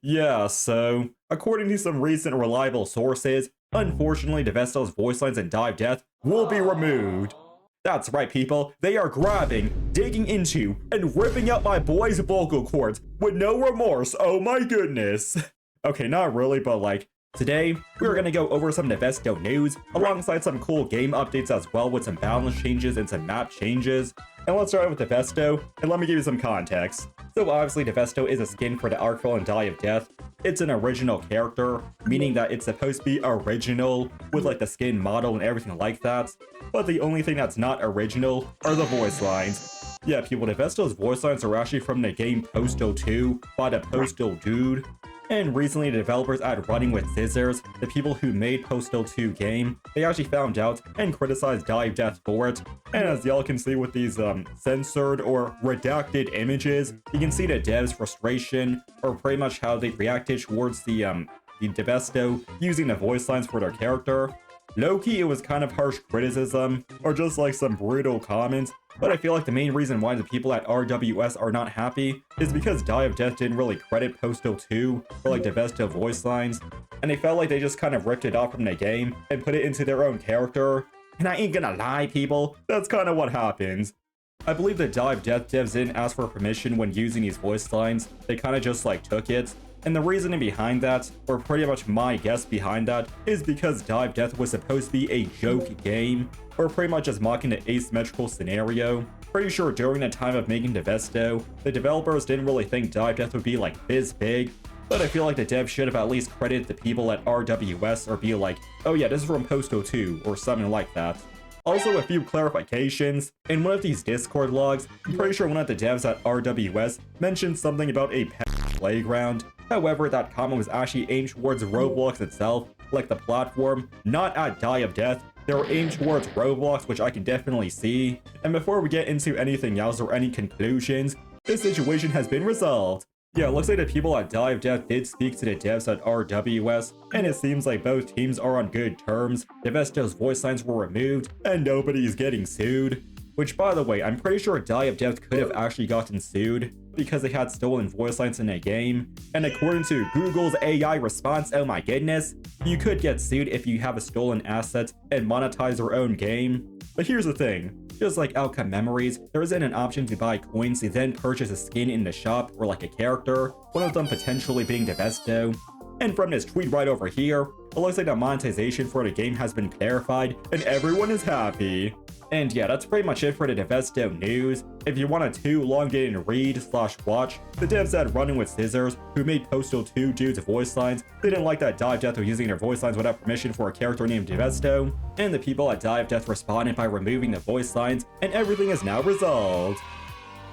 Yeah, so, according to some recent reliable sources, unfortunately Devesto's voice lines in Dive Death will be removed. That's right, people, they are grabbing, digging into, and ripping out my boy's vocal cords with no remorse, oh my goodness. Okay, not really, but like, today, we're gonna go over some Devesto news, alongside some cool game updates as well with some balance changes and some map changes. And let's start with Devesto, and let me give you some context. So obviously Devesto is a skin for the Artful and Die of Death. It's an original character, meaning that it's supposed to be original, with like the skin model and everything like that. But the only thing that's not original are the voice lines. Yeah, people, Devesto's voice lines are actually from the game Postal 2 by the Postal Dude. And recently, the developers at Running with Scissors, the people who made Postal 2 game, they actually found out and criticized Dive Death for it. And as y'all can see with these censored or redacted images, you can see the devs' frustration, or pretty much how they reacted towards the Devesto using the voice lines for their character. Low-key, it was kind of harsh criticism, or just like some brutal comments, but I feel like the main reason why the people at RWS are not happy is because Die of Death didn't really credit Postal 2 for like Devesto voice lines, and they felt like they just kind of ripped it off from the game and put it into their own character. And I ain't gonna lie, people, that's kind of what happens. I believe the Die of Death devs didn't ask for permission when using these voice lines, they kind of just like took it. And the reasoning behind that, or pretty much my guess behind that, is because Dive Death was supposed to be a joke game, or pretty much just mocking the asymmetrical scenario. Pretty sure during the time of making Devesto, the developers didn't really think Dive Death would be like this big, but I feel like the devs should have at least credited the people at RWS or be like, oh yeah, this is from Postal 2, or something like that. Also, a few clarifications. In one of these Discord logs, I'm pretty sure one of the devs at RWS mentioned something about a pet playground. However, that comment was actually aimed towards Roblox itself, like the platform, not at Die of Death. They were aimed towards Roblox, which I can definitely see. And before we get into anything else or any conclusions, this situation has been resolved. Yeah, it looks like the people at Die of Death did speak to the devs at RWS, and it seems like both teams are on good terms. Devesto's voice lines were removed, and nobody is getting sued. Which, by the way, I'm pretty sure Die of Death could have actually gotten sued because they had stolen voice lines in a game. And according to Google's AI response, oh my goodness, you could get sued if you have a stolen asset and monetize your own game. But here's the thing. Just like Outcome Memories, there isn't an option to buy coins to then purchase a skin in the shop or like a character, one of them potentially being Devesto. And from this tweet right over here, it looks like the monetization for the game has been clarified and everyone is happy. And yeah, that's pretty much it for the Devesto news. If you want a too elongated read/watch, the devs at Running with Scissors, who made Postal 2 dude's voice lines, they didn't like that Dive Death was using their voice lines without permission for a character named Devesto, and the people at Dive Death responded by removing the voice lines, and everything is now resolved.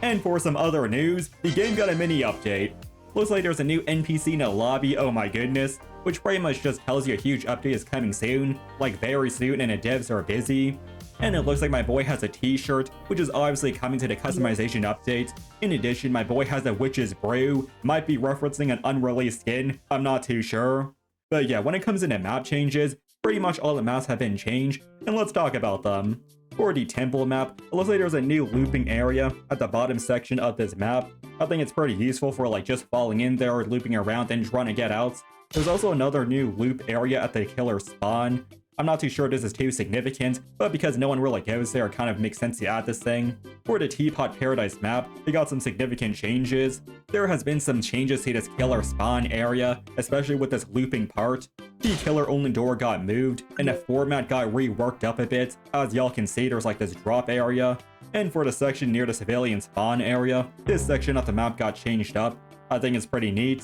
And for some other news, the game got a mini update. Looks like there's a new NPC in the lobby, oh my goodness, which pretty much just tells you a huge update is coming soon, like very soon, and the devs are busy. And it looks like my boy has a t-shirt, which is obviously coming to the customization update. In addition, my boy has a Witch's Brew, might be referencing an unreleased skin, I'm not too sure. But yeah, when it comes into map changes, pretty much all the maps have been changed, and let's talk about them. For the temple map, it looks like there's a new looping area at the bottom section of this map. I think it's pretty useful for like just falling in there, looping around, and trying to get out. There's also another new loop area at the killer spawn. I'm not too sure this is too significant, but because no one really goes there, it kind of makes sense to add this thing. For the Teapot Paradise map, they got some significant changes. There has been some changes to this killer spawn area, especially with this looping part. The killer only door got moved, and the format got reworked up a bit. As y'all can see, there's like this drop area. And for the section near the civilian spawn area, this section of the map got changed up. I think it's pretty neat.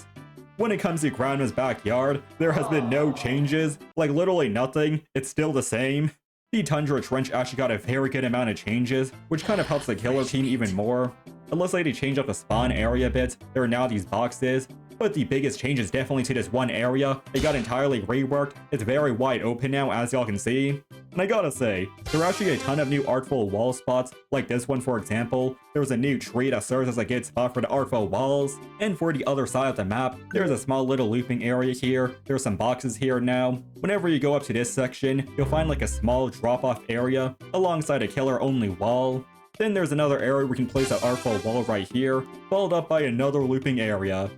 When it comes to Grandma's backyard, there has been no changes, like literally nothing, it's still the same. The Tundra Trench actually got a very good amount of changes, which kind of helps the killer team even more. It looks like they changed up the spawn area a bit, there are now these boxes, but the biggest change is definitely to this one area. It got entirely reworked, it's very wide open now as y'all can see. And I gotta say, there are actually a ton of new artful wall spots, like this one for example. There's a new tree that serves as a good spot for the artful walls. And for the other side of the map, there's a small little looping area here. There's some boxes here now. Whenever you go up to this section, you'll find like a small drop-off area alongside a killer-only wall. Then there's another area where we can place an artful wall right here, followed up by another looping area.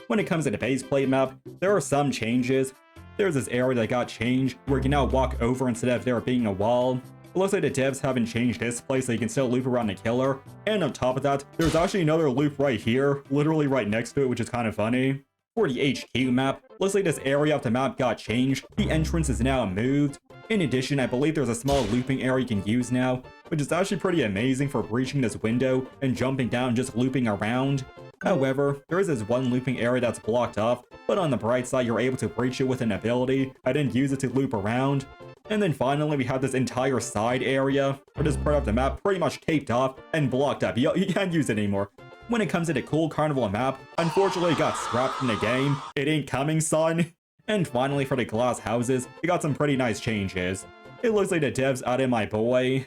When it comes to the base plate map, there are some changes. There's this area that got changed where you can now walk over instead of there being a wall. It looks like the devs haven't changed this place so you can still loop around the killer. And on top of that, there's actually another loop right here, literally right next to it, which is kind of funny. For the HQ map, looks like this area of the map got changed. The entrance is now moved. In addition, I believe there's a small looping area you can use now, which is actually pretty amazing for breaching this window and jumping down and just looping around. However, there is this one looping area that's blocked off, but on the bright side, you're able to breach it with an ability. I didn't use it to loop around. And then finally, we have this entire side area, where this part of the map pretty much taped off and blocked up. You can't use it anymore. When it comes to the cool carnival map, unfortunately it got scrapped from the game. It ain't coming, son. And finally, for the glass houses, we got some pretty nice changes. It looks like the devs added my boy,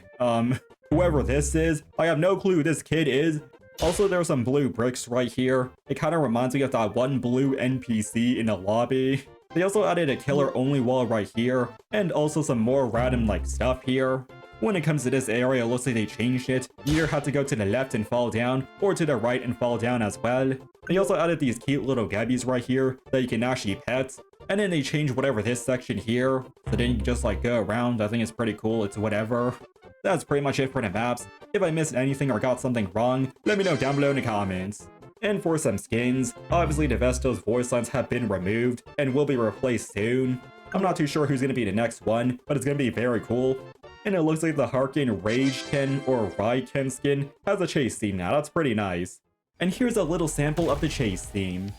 whoever this is. I have no clue who this kid is. Also, there's some blue bricks right here. It kind of reminds me of that one blue NPC in the lobby. They also added a killer-only wall right here, and also some more random stuff here. When it comes to this area, it looks like they changed it. You either have to go to the left and fall down, or to the right and fall down as well. They also added these cute little gabbies right here that you can actually pet. And then they changed whatever this section here, so then you can just go around. I think it's pretty cool, it's whatever. That's pretty much it for the maps. If I missed anything or got something wrong, let me know down below in the comments. And for some skins, obviously Devesto's voice lines have been removed and will be replaced soon. I'm not too sure who's going to be the next one, but it's going to be very cool. And it looks like the Harkin Ragekin or Raiken skin has a chase theme now. That's pretty nice. And here's a little sample of the chase theme.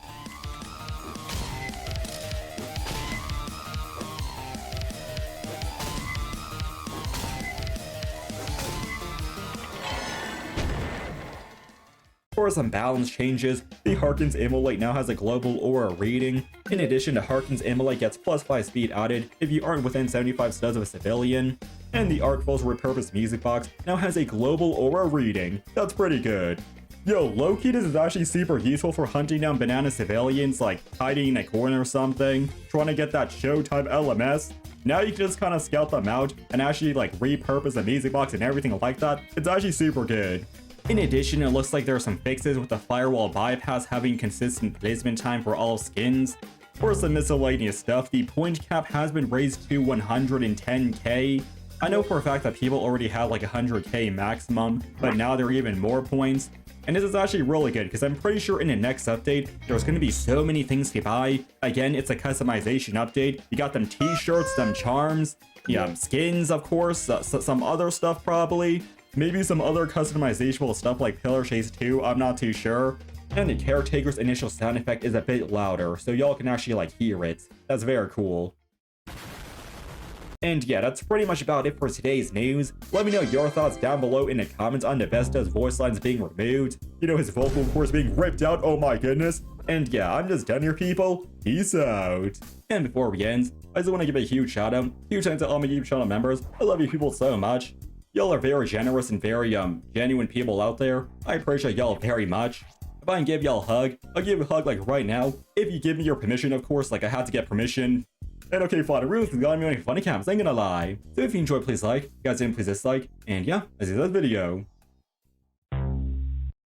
For some balance changes, the Harkin's Immolate now has a global aura reading. In addition, the Harkin's Immolate gets +5 speed added if you aren't within 75 studs of a civilian. And the Artful's repurposed music box now has a global aura reading. That's pretty good. Yo, low-key, this is actually super useful for hunting down banana civilians, hiding in a corner or something, trying to get that Showtime LMS. Now you can just kind of scout them out and actually repurpose the music box and everything like that. It's actually super good. In addition, it looks like there are some fixes with the firewall bypass having consistent placement time for all skins. For some miscellaneous stuff, the point cap has been raised to 110k. I know for a fact that people already had 100k maximum, but now there are even more points. And this is actually really good because I'm pretty sure in the next update, there's going to be so many things to buy. Again, it's a customization update. You got them t-shirts, them charms, skins, of course, some other stuff probably. Maybe some other customizable stuff like Pillar Chase 2, I'm not too sure. And the Caretaker's initial sound effect is a bit louder, so y'all can actually hear it. That's very cool. And yeah, that's pretty much about it for today's news. Let me know your thoughts down below in the comments on Devesto's voice lines being removed. You know, his vocal cords being ripped out, oh my goodness. And yeah, I'm just done here, people. Peace out. And before we end, I just want to give a huge shout out. Huge thanks to all my YouTube channel members. I love you people so much. Y'all are very generous and very genuine people out there. I appreciate y'all very much. If I can give y'all a hug, I'll give you a hug right now. If you give me your permission, of course, I had to get permission. And okay, fine, I really got me funny cams, I ain't gonna lie. So if you enjoyed, please like. If you guys didn't, please dislike. And yeah, I'll see you in this video.